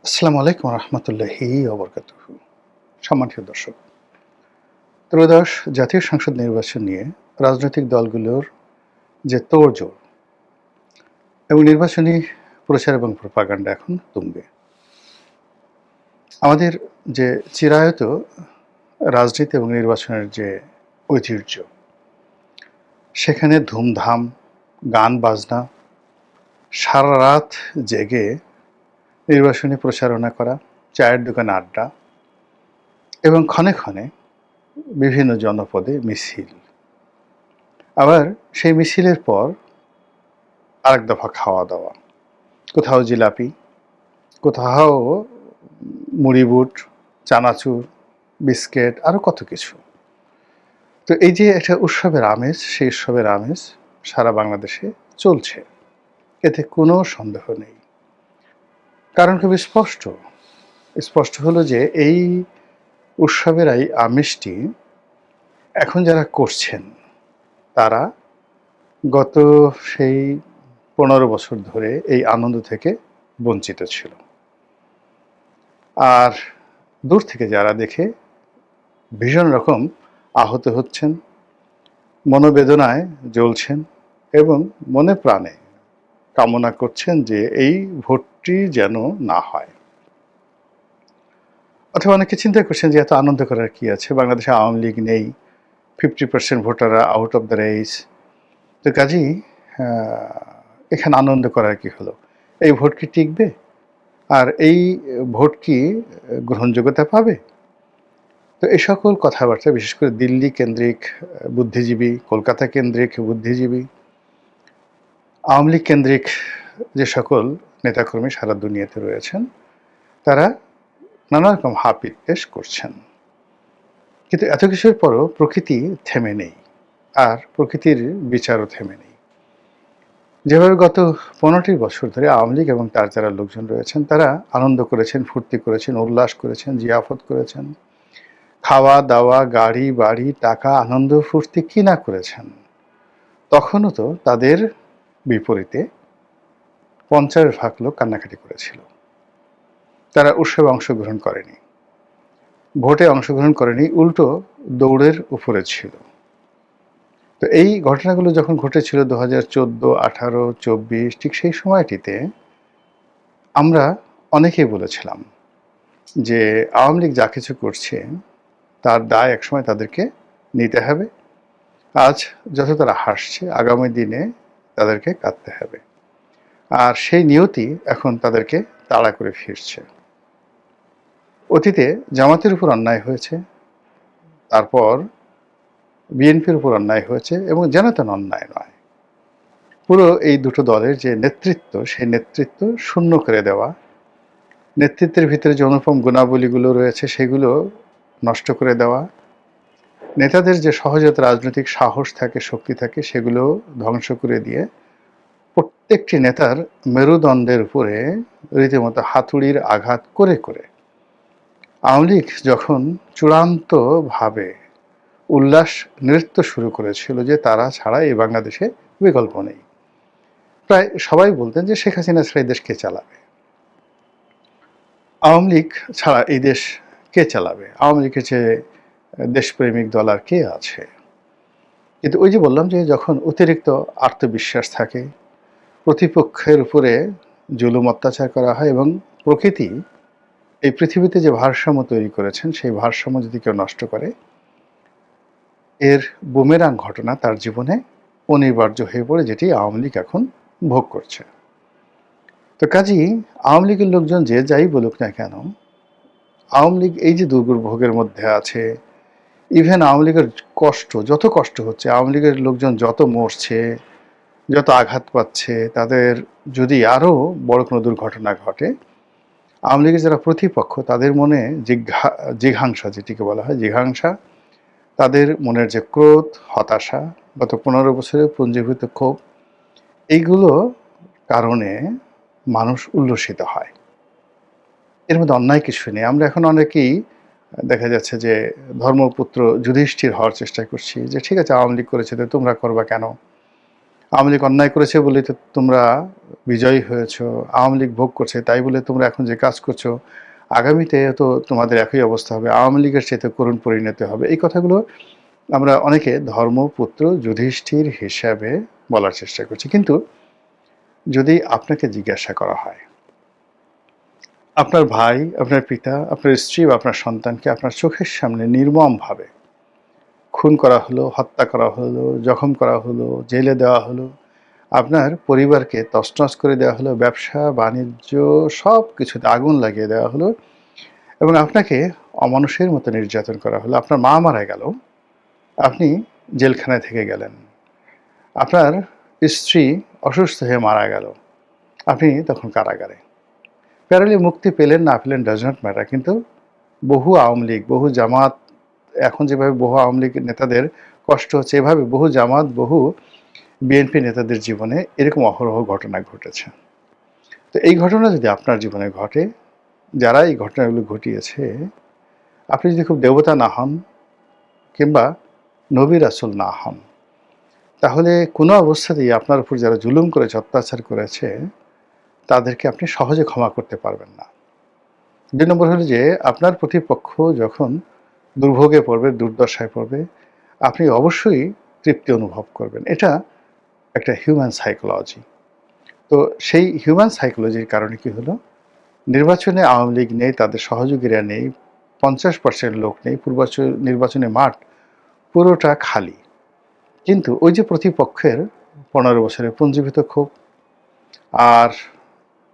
আসসালামু আলাইকুম রহমতুল্লাহি ওবরকাতুহু। সম্মানিত দর্শক, ত্রয়োদশ জাতীয় সংসদ নির্বাচন নিয়ে রাজনৈতিক দলগুলোর যে তোড়জোড় এবং নির্বাচনী প্রচার এবং প্রপাগান্ডা এখন তুঙ্গে। আমাদের যে চিরায়ত রাজনীতি এবং নির্বাচনের যে ঐতিহ্য, সেখানে ধুমধাম, গান বাজনা, সারা রাত জেগে নির্বাচনী প্রচারণা করা, চায়ের দোকানে আড্ডা এবং ক্ষণে ক্ষণে বিভিন্ন জনপদে মিছিল। আবার সেই মিছিলের পর আরেক দফা খাওয়া দাওয়া, কোথাও জিলাপি, কোথাও মুড়ি বুট, চানাচুর, বিস্কিট, আরও কত কিছু। তো এই যে একটা উৎসবের আমেজ, সেই উৎসবের আমেজ সারা বাংলাদেশে চলছে, এতে কোনো সন্দেহ নেই। কারণ খুব স্পষ্ট, স্পষ্ট হলো যে এই উৎসবের এই আমেজটি এখন যারা করছেন তারা গত সেই 15 বছর ধরে এই আনন্দ থেকে বঞ্চিত ছিল। আর দূর থেকে যারা দেখে ভীষণ রকম আহত হচ্ছেন, মনোবেদনায় জ্বলছেন এবং মনে প্রাণে কামনা করছেন যে এই ভোটটি যেন না হয়। অথবা অনেকে চিন্তা করছেন যে এত আনন্দ করার কি আছে, বাংলাদেশে আওয়ামী লীগ নেই, 50% ভোটাররা আউট অফ দ্য রেস, তো কাজেই এখানে আনন্দ করার কি হলো, এই ভোট কি টিকবে, আর এই ভোট কি গ্রহণযোগ্যতা পাবে? তো এই সকল কথাবার্তা বিশেষ করে দিল্লি কেন্দ্রিক বুদ্ধিজীবী, কলকাতা কেন্দ্রিক বুদ্ধিজীবী, আওয়ামী লীগ কেন্দ্রিক যে সকল নেতাকর্মী সারা দুনিয়াতে রয়েছেন, তারা নানা রকম হাপিত্তেশ করছেন। কিন্তু এত কিছুর পরও প্রকৃতি থেমে নেই, আর প্রকৃতির বিচারও থেমে নেই। যেভাবে গত 15টি বছর ধরে আওয়ামী লীগ এবং তার যারা লোকজন রয়েছেন তারা আনন্দ করেছেন, ফুর্তি করেছেন, উল্লাস করেছেন, জিয়াফত করেছেন, খাওয়া দাওয়া, গাড়ি বাড়ি, টাকা, আনন্দ ফুর্তি কি না করেছেন, তখনও তো তাদের বিপরীতে 50% লোক কান্নাকাটি করেছিল। তারা উৎসবে অংশগ্রহণ করেনি, ভোটে অংশগ্রহণ করেনি, উল্টো দৌড়ের উপরে ছিল। তো এই ঘটনাগুলো যখন ঘটেছিল 2014, 18, 24, ঠিক সেই সময়টিতে আমরা অনেকেই বলেছিলাম যে আওয়ামী লীগ যা কিছু করছে তার দায় একসময় তাদেরকে নিতে হবে। আজ যত তারা হাসছে, আগামী দিনে তাদেরকে কাঁদতে হবে। আর সেই নিয়তি এখন তাদেরকে তাড়া করে ফিরছে। অতীতে জামাতের উপর অন্যায় হয়েছে, তারপর বিএনপির উপর অন্যায় হয়েছে, এবং যেন তেন অন্যায় নয়, পুরো এই দুটো দলের যে নেতৃত্ব, সেই নেতৃত্ব শূন্য করে দেওয়া, নেতৃত্বের ভিতরে যে অনুপম গুণাবলীগুলো রয়েছে সেগুলো নষ্ট করে দেওয়া, নেতাদের যে সহজাত রাজনৈতিক সাহস থাকে, শক্তি থাকে, সেগুলো ধ্বংস করে দিয়ে প্রত্যেকটি নেতার মেরুদণ্ডের উপরে রীতিমতো হাতুড়ির আঘাত করে করে আওয়ামী লীগ যখন চূড়ান্তভাবে উল্লাস নৃত্য শুরু করেছিল যে তারা ছাড়া এই বাংলাদেশে বিকল্প নেই, প্রায় সবাই বলতেন যে শেখ হাসিনা ছাড়া এই দেশ কে চালাবে, আওয়ামী লীগ ছাড়া এই দেশ কে চালাবে, আওয়ামী লীগের যে দেশপ্রেমিক দল আর কে আছে। কিন্তু ওই যে বললাম যে যখন অতিরিক্ত আত্মবিশ্বাস থাকে, প্রতিপক্ষের উপরে জুলুম অত্যাচার করা হয়, এবং প্রকৃতি এই পৃথিবীতে যে ভারসাম্য তৈরি করেছেন সেই ভারসাম্য যদি কেউ নষ্ট করে, এর বুমেরাং ঘটনা তার জীবনে অনিবার্য হয়ে পড়ে, যেটি আওয়ামী লীগ এখন ভোগ করছে। তো কাজেই আওয়ামী লীগের লোকজন যে যাই বলুক না কেন, আওয়ামী লীগ এই যে দুর্ভোগের মধ্যে আছে, ইভেন আওয়ামী লীগের কষ্ট, যত কষ্ট হচ্ছে, আওয়ামী লীগের লোকজন যত মরছে, যত আঘাত পাচ্ছে, তাদের যদি আরও বড় কোনো দুর্ঘটনা ঘটে, আওয়ামী লীগের যারা প্রতিপক্ষ তাদের মনে জিঘাংসা, যেটিকে বলা হয় জিঘাংসা, তাদের মনের যে ক্রোধ, হতাশা, গত 15 বছরে পুঞ্জীভূত ক্ষোভ, এইগুলো কারণে মানুষ উল্লসিত হয়। এর মধ্যে অন্যায় কিছু নেই। আমরা এখন অনেকেই দেখা যাচ্ছে যে ধর্মপুত্র যুধিষ্ঠির হওয়ার চেষ্টা করছি, যে ঠিক আছে আওয়ামী লীগ করেছে তো তোমরা করবা কেন, আওয়ামী লীগ অন্যায় করেছে বলে তো তোমরা বিজয়ী হয়েছো, আওয়ামী লীগ ভোগ করছে তাই বলে তোমরা এখন যে কাজ করছো আগামীতে তো তোমাদের একই অবস্থা হবে, আওয়ামী লীগের চাইতে করুণ পরিণতি হবে। এই কথাগুলো আমরা অনেকে ধর্মপুত্র যুধিষ্ঠির হিসাবে বলার চেষ্টা করছি। কিন্তু যদি আপনাকে জিজ্ঞাসা করা হয়, আপনার ভাই, আপনার পিতা, আপনার স্ত্রী বা আপনার সন্তানকে আপনার চোখের সামনে নির্মমভাবে খুন করা হলো, হত্যা করা হলো, জখম করা হলো, জেলে দেওয়া হলো, আপনার পরিবারকে তছনছ করে দেওয়া হলো, ব্যবসা বাণিজ্য সব কিছুতে আগুন লাগিয়ে দেওয়া হলো এবং আপনাকে অমানুষের মতো নির্যাতন করা হলো, আপনার মা মারা গেল, আপনি জেলখানায় থেকে গেলেন, আপনার স্ত্রী অসুস্থ হয়ে মারা গেল, আপনি তখন কারাগারে। প্যারালি মুক্তি পেলেন না পেলেন ডাজ নট ম্যাটার, কিন্তু বহু আওয়ামী লীগ, বহু জামাত, এখন যেভাবে বহু আওয়ামী লীগ নেতাদের কষ্ট হচ্ছে, এভাবে বহু জামাত, বহু বিএনপি নেতাদের জীবনে এরকম অহরহ ঘটনা ঘটেছে। তো এই ঘটনা যদি আপনার জীবনে ঘটে, যারা এই ঘটনাগুলো ঘটিয়েছে, আপনি যদি খুব দেবতা না হন কিংবা নবী রাসূল না হন, তাহলে কোনো অবস্থাতেই আপনার উপর যারা জুলুম করেছে, অত্যাচার করেছে, তাদেরকে আপনি সহজে ক্ষমা করতে পারবেন না। ২ নম্বর হলো যে আপনার প্রতিপক্ষ যখন দুর্ভোগে পড়বে, দুর্দশায় পড়বে, আপনি অবশ্যই তৃপ্তি অনুভব করবেন। এটা একটা হিউম্যান সাইকোলজি। তো সেই হিউম্যান সাইকোলজির কারণে কি হলো, নির্বাচনে আওয়ামী লীগ নেই, তাদের সহযোগীরা নেই, ৫০% লোক নেই, নির্বাচনী মাঠ পুরোটা খালি। কিন্তু ওই যে প্রতিপক্ষের ১৫ বছরের পুঞ্জীভূত ক্ষোভ, আর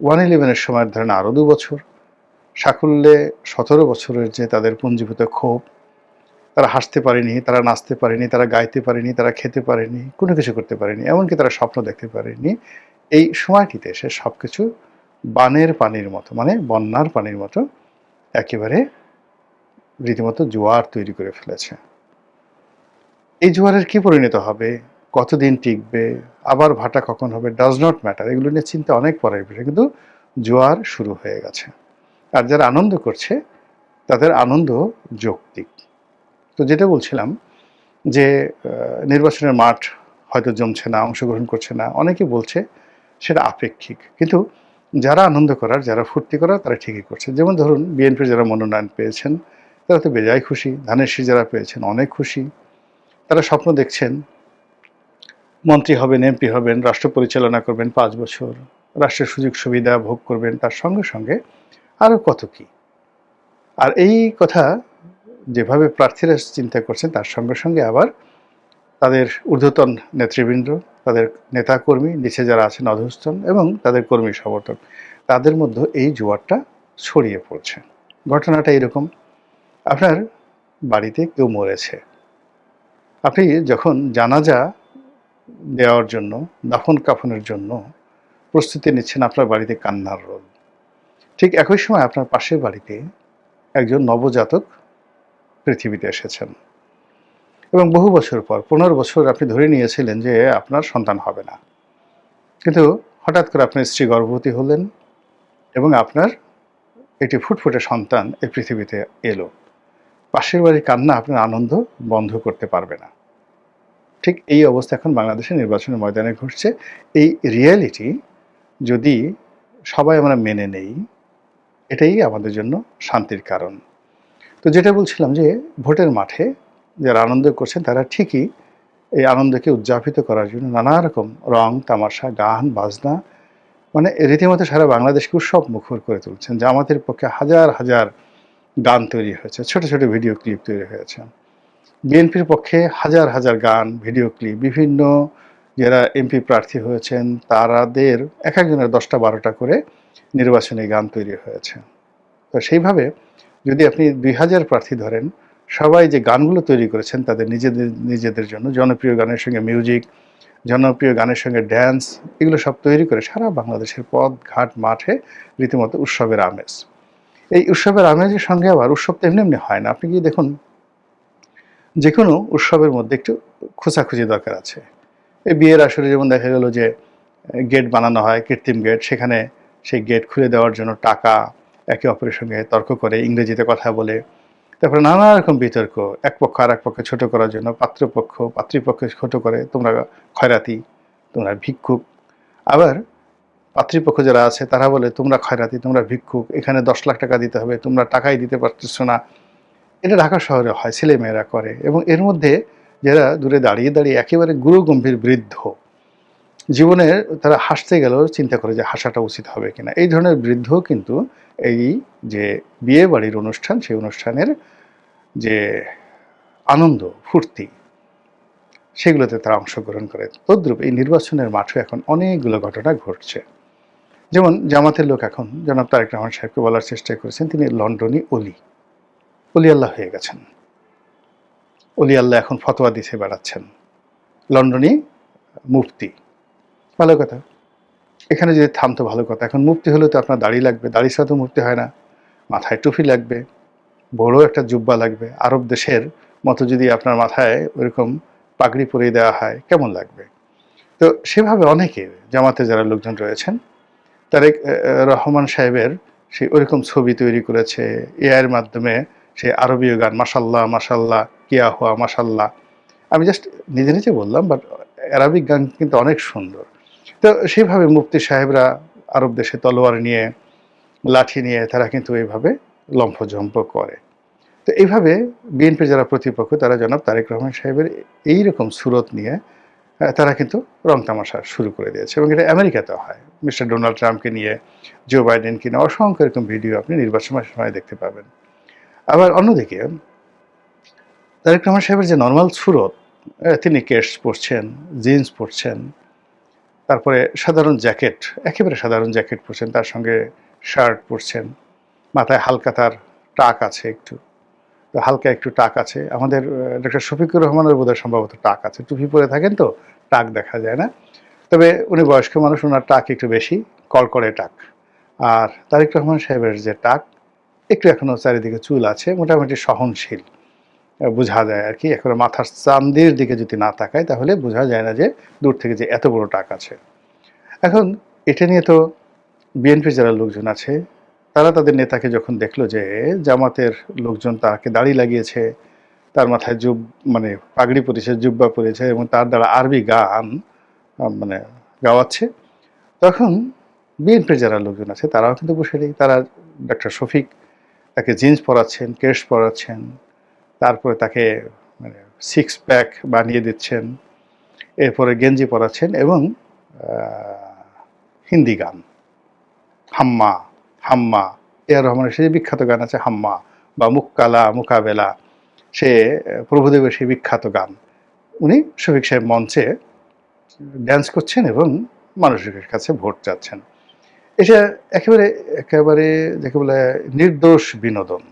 1/11-এর সময় ধরেন আরও ২ বছর, সাকুল্যে ১৭ বছরের যে তাদের পুঞ্জীভূত ক্ষোভ, তারা হাসতে পারেনি, তারা নাচতে পারেনি, তারা গাইতে পারেনি, তারা খেতে পারেনি, কোনো কিছু করতে পারেনি, এমনকি তারা স্বপ্ন দেখতে পারেনি। এই সময়টিতে এসে সব কিছু বানের পানির মতো, মানে বন্যার পানির মতো একেবারে রীতিমতো জোয়ার তৈরি করে ফেলেছে। এই জোয়ারের কি পরিণত হবে, কতদিন টিকবে, আবার ভাটা কখন হবে, ডাজ নট ম্যাটার, এগুলো নিয়ে চিন্তা অনেক পরের বিষয়, কিন্তু জোয়ার শুরু হয়ে গেছে। আর যারা আনন্দ করছে তাদের আনন্দ যৌক্তিক। তো যেটা বলছিলাম যে নির্বাচনের মাঠ হয়তো জমছে না, অংশগ্রহণ করছে না, অনেকে বলছে সেটা আপেক্ষিক, কিন্তু যারা আনন্দ করার, যারা ফুর্তি করার, তারা ঠিকই করছে। যেমন ধরুন বিএনপির যারা মনোনয়ন পেয়েছেন তারা তো বেজায় খুশি, ধানের শীষ যারা পেয়েছেন অনেক খুশি, তারা স্বপ্ন দেখছেন মন্ত্রী হবেন, এমপি হবেন, রাষ্ট্র পরিচালনা করবেন ৫ বছর, রাষ্ট্রের সুযোগ সুবিধা ভোগ করবেন, তার সঙ্গে সঙ্গে আরও কত কি। আর এই কথা যেভাবে প্রার্থীরা চিন্তা করছেন, তার সঙ্গে সঙ্গে আবার তাদের ঊর্ধ্বতন নেতৃবৃন্দ, তাদের নেতাকর্মী, নিচে যারা আছেন অধস্তন এবং তাদের কর্মী সমর্থক, তাদের মধ্যে এই জোয়ারটা ছড়িয়ে পড়ছে। ঘটনাটা এরকম, আপনার বাড়িতে কেউ মরেছে, আপনি যখন জানাজা দেওয়ার জন্য, দাফন কাফনের জন্য প্রস্তুতি নিচ্ছেন, আপনার বাড়িতে কান্নার রোল। ঠিক একই সময় আপনার পাশের বাড়িতে একজন নবজাতক পৃথিবীতে এসেছেন এবং বহু বছর পর, ১৫ বছর আপনি ধরে নিয়েছিলেন যে আপনার সন্তান হবে না, কিন্তু হঠাৎ করে আপনার স্ত্রী গর্ভবতী হলেন এবং আপনার একটি ফুটফুটে সন্তান এই পৃথিবীতে এলো। পাশের বাড়ির কান্না আপনার আনন্দ বন্ধ করতে পারবে না। ঠিক এই অবস্থা এখন বাংলাদেশের নির্বাচনের ময়দানে ঘটছে। এই রিয়ালিটি যদি সবাই আমরা মেনে নেই, এটাই আমাদের জন্য শান্তির কারণ। তো যেটা বলছিলাম যে ভোটের মাঠে যারা আনন্দ করছেন তারা ঠিকই এই আনন্দকে উদযাপিত করার জন্য নানা রকম রং তামাশা, গান বাজনা, মানে রীতিমতো সারা বাংলাদেশকে উৎসব মুখর করে তুলছেন। জামাতের পক্ষে হাজার হাজার গান তৈরি হয়েছে, ছোট ছোট ভিডিও ক্লিপ তৈরি হয়েছে। বিএনপির পক্ষে হাজার হাজার গান, ভিডিও ক্লিপ, বিভিন্ন যারা এমপি প্রার্থী হয়েছেন তাদের এক একজনের ১০টা-১২টা করে নির্বাচনী গান তৈরি হয়েছে। তো সেইভাবে যদি আপনি ২০০০ প্রার্থী ধরেন, সবাই যে গানগুলো তৈরি করেছেন তাদের নিজেদের নিজেদের জন্য, জনপ্রিয় গানের সঙ্গে মিউজিক, জনপ্রিয় গানের সঙ্গে ড্যান্স, এগুলো সব তৈরি করে সারা বাংলাদেশের পথ ঘাট মাঠে রীতিমতো উৎসবের আমেজ। এই উৎসবের আমেজের সঙ্গে আবার উৎসব তো এমনি এমনি হয় না। আপনি কি দেখুন, যে কোনো উৎসবের মধ্যে একটু খোঁচাখুচি দরকার আছে। এই বিয়ের আসরে যেমন দেখা গেল যে গেট বানানো হয়, কৃত্রিম গেট, সেখানে সেই গেট খুলে দেওয়ার জন্য টাকা, একে অপরের সঙ্গে তর্ক করে, ইংরেজিতে কথা বলে, তারপরে নানা রকম বিতর্ক, এক পক্ষ আর এক পক্ষে ছোট করার জন্য পাত্রপক্ষ পাত্রীপক্ষকে ছোট করে, তোমরা খয়রাতি, তোমরা ভিক্ষুক। আবার পাত্রীপক্ষ যারা আছে তারা বলে তোমরা খয়রাতি, তোমরা ভিক্ষুক, এখানে 10 লাখ টাকা দিতে হবে, তোমরা টাকাই দিতে পারতেছ না। এটা ঢাকা শহরে হয়, ছেলেমেয়েরা করে। এবং এর মধ্যে যারা দূরে দাঁড়িয়ে দাঁড়িয়ে একেবারে গুরুগম্ভীর বৃদ্ধ, জীবনের তারা হাসতে গেলেও চিন্তা করে যে হাসাটা উচিত হবে কিনা, এই ধরনের বৃদ্ধ কিন্তু এই যে বিয়ে বাড়ির অনুষ্ঠান, সেই অনুষ্ঠানের যে আনন্দ ফুর্তি সেগুলোতে তারা অংশগ্রহণ করে। তদ্রূপ এই নির্বাচনের মাঠে এখন অনেকগুলো ঘটনা ঘটছে। যেমন জামাতের লোক এখন জনাব তারেক রহমান সাহেবকে বলার চেষ্টা করেছেন তিনি লন্ডনী অলি আল্লাহ হয়ে গেছেন। অলি আল্লাহ এখন ফতোয়া দিতে বেড়াচ্ছেন, লন্ডনী মুফতি। ভালো কথা, এখানে যদি থামতো ভালো কথা। এখন মুফতি হলেও তো আপনার দাড়ি লাগবে, দাড়ি ছাড়া তো মুফতি হয় না। মাথায় টুপি লাগবে, বড় একটা জুব্বা লাগবে। আরব দেশের মতো যদি আপনার মাথায় ওইরকম পাগড়ি পরিয়ে দেওয়া হয় কেমন লাগবে? তো সেভাবে অনেকে জামাতে যারা লোকজন রয়েছেন তারেক রহমান সাহেবের সেই ওইরকম ছবি তৈরি করেছে এআইয়ের মাধ্যমে, সেই আরবীয় গান মাশাল্লাহ মাশাল্লাহ কিয়া হুয়া মাশাল্লাহ। আমি জাস্ট নিজে নিজে বললাম, বাট অ্যারাবিক গান কিন্তু অনেক সুন্দর। তো সেইভাবে মুফতি সাহেবরা আরব দেশে তলোয়ার নিয়ে, লাঠি নিয়ে তারা কিন্তু এইভাবে লম্ফজম্প করে। তো এইভাবে বিএনপির যারা প্রতিপক্ষ তারা জনাব তারেক রহমান সাহেবের এইরকম সুরত নিয়ে তারা কিন্তু রং তামাশা শুরু করে দিয়েছে। এবং এটা আমেরিকাতেও হয়, মিস্টার ডোনাল্ড ট্রাম্পকে নিয়ে, জো বাইডেনকে নিয়ে অসংখ্য এরকম ভিডিও আপনি নির্বাচনের সময় দেখতে পাবেন। আবার অন্যদিকে তারেক রহমান সাহেবের যে নর্মাল সুরত, তিনি কেস পরছেন, জিন্স পরছেন, তারপরে সাধারণ জ্যাকেট, একেবারে সাধারণ জ্যাকেট পরছেন, তার সঙ্গে শার্ট পরছেন, মাথায় হালকা তার টাক আছে একটু, তো হালকা একটু টাক আছে। আমাদের ডক্টর শফিকুর রহমানের বোধহয় সম্ভবত টাক আছে, টুপি পরে থাকেন তো টাক দেখা যায় না। তবে উনি বয়স্ক মানুষ, ওনার টাক একটু বেশি, কড়কড়ে টাক। আর তারেক রহমান সাহেবের যে টাক, একটু এখনও চারিদিকে চুল আছে, মোটামুটি সহনশীল বোঝা যায় আর কি। এখন মাথার চান্দির দিকে যদি না তাকায় তাহলে বোঝা যায় না যে দূর থেকে যে এত বড় টাক আছে। এখন এটা নিয়ে তো বিএনপির যারা লোকজন আছে তারা তাদের নেতাকে যখন দেখলো যে জামাতের লোকজন তাকে দাড়ি লাগিয়েছে, তার মাথায় মানে পাগড়ি পরেছে, জুব্বা পরেছে এবং তার দ্বারা আরবি গান মানে গাওয়াচ্ছে, তখন বিএনপির যারা লোকজন আছে তারাও কিন্তু বসে নেই। তারা ডক্টর শফিক তাকে জিন্স পরাচ্ছেন, কেশ পরাচ্ছেন, তারপরে তাকে মানে সিক্স প্যাক বানিয়ে দিচ্ছেন, এরপরে গেঞ্জি পরাচ্ছেন এবং হিন্দি গান হাম্মা হাম্মা, এআর রহমানের সেই বিখ্যাত গান আছে হাম্মা, বা মুক্কালা মুকাবেলা, সে প্রভুদেবের সেই বিখ্যাত গান। উনি শফিক সাহেব মঞ্চে ড্যান্স করছেন এবং মানুষের কাছে ভোট চাচ্ছেন। এটা একেবারে একেবারে যাকে বলে নির্দোষ বিনোদন,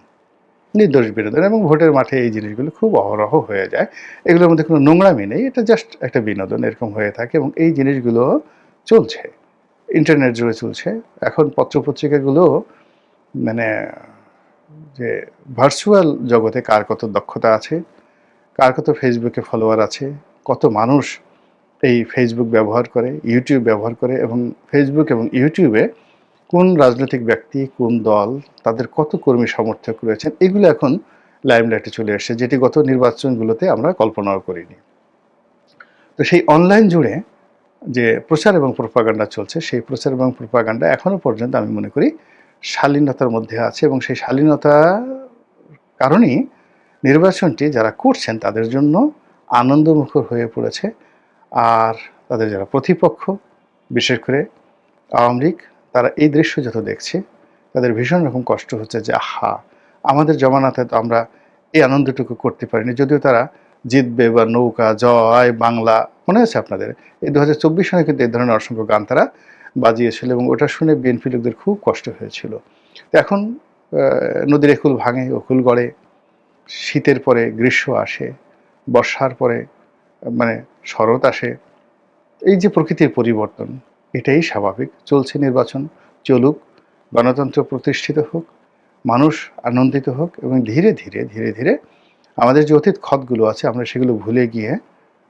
নির্দোষ বিনোদন। এবং ভোটের মাঠে এই জিনিসগুলো খুব অহরহ হয়ে যায়, এগুলোর মধ্যে কোনো নোংরামি নেই, এটা জাস্ট একটা বিনোদন এরকম হয়ে থাকে। এবং এই জিনিসগুলো চলছে, ইন্টারনেট জুড়ে চলছে। এখন পত্রপত্রিকাগুলো মানে যে ভার্চুয়াল জগতে কার কত দক্ষতা আছে, কার কত ফেসবুকে ফলোয়ার আছে, কত মানুষ এই ফেসবুক ব্যবহার করে, ইউটিউব ব্যবহার করে, এবং ফেসবুক এবং ইউটিউবে কোন রাজনৈতিক ব্যক্তি, কোন দল, তাদের কত কর্মী সমর্থক রয়েছেন, এগুলো এখন লাইমলাইটে চলে আসছে, যেটি গত নির্বাচনগুলোতে আমরা কল্পনাও করিনি। তো সেই অনলাইন জুড়ে যে প্রচার এবং প্রোপাগান্ডা চলছে, সেই প্রচার এবং প্রোপাগান্ডা এখনও পর্যন্ত আমি মনে করি শালীনতার মধ্যে আছে। এবং সেই শালীনতার কারণেই নির্বাচনটি যারা করছেন তাদের জন্য আনন্দমুখর হয়ে পড়েছে। আর তাদের যারা প্রতিপক্ষ, বিশেষ করে আওয়ামী লীগ, তারা এই দৃশ্য যত দেখছে তাদের ভীষণ রকম কষ্ট হচ্ছে যে আহা, আমাদের জমানাতে তো আমরা এই আনন্দটুকু করতে পারিনি। যদিও তারা জিতবে বা নৌকা জয় বাংলা, মনে আছে আপনাদের, এই 2024 সনে কিন্তু এই ধরনের অসংখ্য গান তারা বাজিয়েছিল এবং ওটা শুনে বিএনপি লোকদের খুব কষ্ট হয়েছিল। তো এখন নদীর একুল ভাঙে, অকুল গড়ে, শীতের পরে গ্রীষ্ম আসে, বর্ষার পরে মানে শরৎ আসে, এই যে প্রকৃতির পরিবর্তন, এটাই স্বাভাবিক। চলছে নির্বাচন, চলুক, গণতন্ত্র প্রতিষ্ঠিত হোক, মানুষ আনন্দিত হোক, এবং ধীরে ধীরে ধীরে ধীরে আমাদের যে অতীত ক্ষতগুলো আছে আমরা সেগুলো ভুলে গিয়ে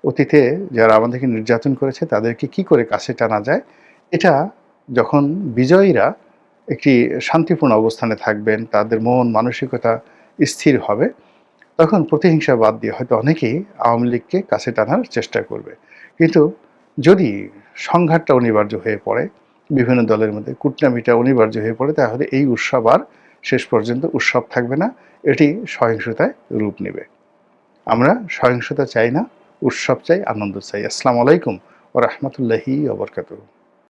অতীতে যারা আমাদেরকে নির্যাতন করেছে তাদেরকে কি করে কাছে টানা যায়, এটা যখন বিজয়ীরা একটি শান্তিপূর্ণ অবস্থানে থাকবেন, তাদের মন মানসিকতা স্থির হবে, তখন প্রতিহিংসা বাদ দিয়ে হয়তো অনেকেই আওয়ামী লীগকে কাছে টানার চেষ্টা করবে। কিন্তু যদি সংঘাতটা অনিবার্য হয়ে পড়ে, বিভিন্ন দলের মধ্যে কূটনামিটা অনিবার্য হয়ে পড়ে, তাহলে এই উৎসব আর শেষ পর্যন্ত উৎসব থাকবে না, এটি সহিংসতায় রূপ নেবে। আমরা সহিংসতা চাই না, উৎসব চাই, আনন্দ চাই। আসসালামু আলাইকুম ওয়া রাহমাতুল্লাহি ওয়া বারাকাতুহু।